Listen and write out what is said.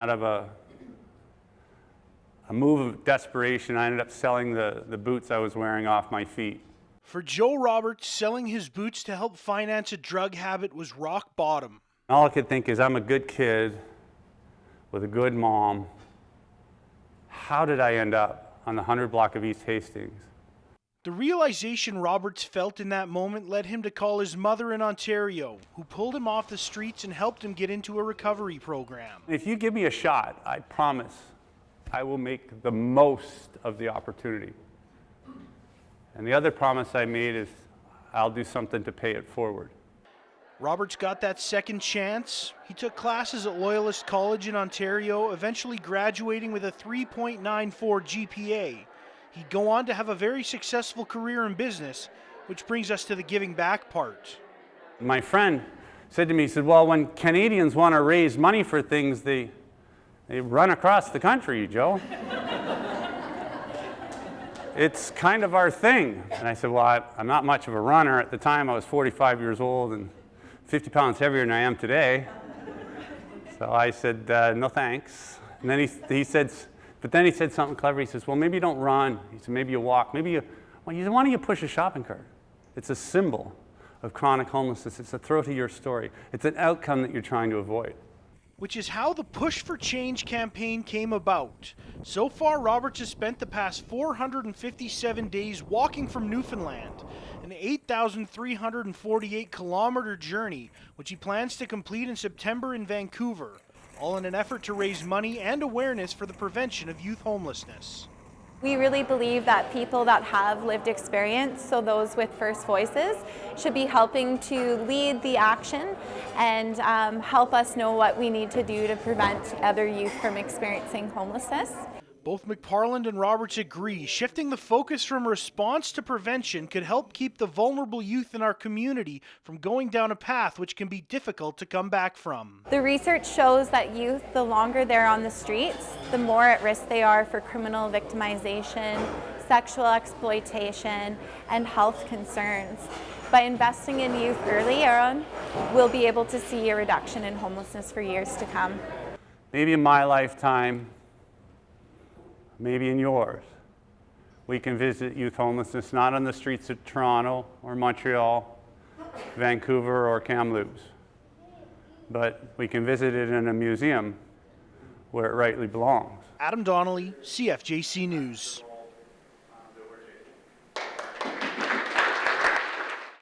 Out of a move of desperation, I ended up selling the boots I was wearing off my feet. For Joe Roberts, selling his boots to help finance a drug habit was rock bottom. All I could think is, I'm a good kid with a good mom. How did I end up on the 100 block of East Hastings? The realization Roberts felt in that moment led him to call his mother in Ontario, who pulled him off the streets and helped him get into a recovery program. If you give me a shot, I promise I will make the most of the opportunity. And the other promise I made is I'll do something to pay it forward. Roberts got that second chance. He took classes at Loyalist College in Ontario, eventually graduating with a 3.94 GPA. He'd go on to have a very successful career in business, which brings us to the giving back part. My friend said to me, he said, well, when Canadians want to raise money for things, they run across the country, Joe. It's kind of our thing. And I said, well, I'm not much of a runner. At the time, I was 45 years old and 50 pounds heavier than I am today. So I said, no thanks. And then he said something clever. He says, well, maybe you don't run. He said, maybe you walk. Why don't you push a shopping cart? It's a symbol of chronic homelessness. It's a throw to your story. It's an outcome that you're trying to avoid. Which is how the Push for Change campaign came about. So far, Roberts has spent the past 457 days walking from Newfoundland, an 8,348-kilometer journey, which he plans to complete in September in Vancouver, all in an effort to raise money and awareness for the prevention of youth homelessness. We really believe that people that have lived experience, so those with first voices, should be helping to lead the action and help us know what we need to do to prevent other youth from experiencing homelessness. Both McParland and Roberts agree shifting the focus from response to prevention could help keep the vulnerable youth in our community from going down a path which can be difficult to come back from. The research shows that youth, the longer they're on the streets, the more at risk they are for criminal victimization, sexual exploitation, and health concerns. By investing in youth early on, we'll be able to see a reduction in homelessness for years to come. Maybe in my lifetime, maybe in yours, we can visit youth homelessness not on the streets of Toronto or Montreal, Vancouver or Kamloops, but we can visit it in a museum where it rightly belongs. Adam Donnelly, CFJC News.